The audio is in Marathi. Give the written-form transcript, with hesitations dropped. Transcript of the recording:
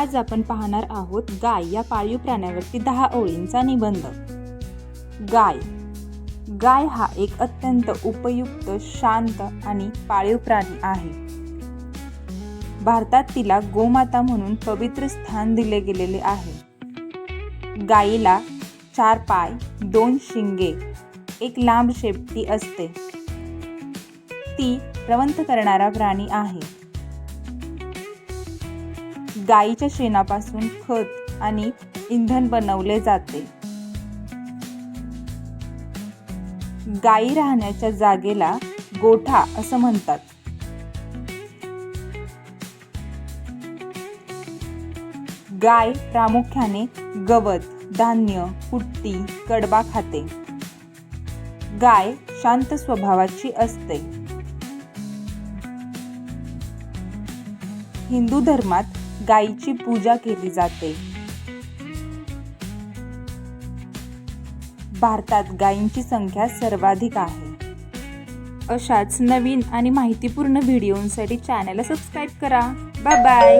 आज आपण पाहणार आहोत गाय या पाळीव प्राण्यावरती 10 ओळींचा निबंध। गाय गाय हा एक अत्यंत उपयुक्त, शांत आणि पाळीव प्राणी आहे। भारतात तिला गोमाता म्हणून पवित्र स्थान दिले गेलेले आहे। गायीला 4 पाय, 2 शिंगे, एक लांब शेपटी असते। ती रवंथ करणारा प्राणी आहे। गायीच्या शेणापासून खत आणि इंधन बनवले जाते। गायी राहण्याच्या जागेला गोठा असं म्हणतात। गाय प्रामुख्याने गवत, धान्य, कुट्टी, कडबा खाते। गाय शांत स्वभावाची असते। हिंदू धर्मात गायीची पूजा केली जाते। भारतात गायींची संख्या सर्वाधिक आहे। अशाच नवीन आणि माहितीपूर्ण व्हिडिओंसाठी चॅनलला सबस्क्राईब करा। Bye bye.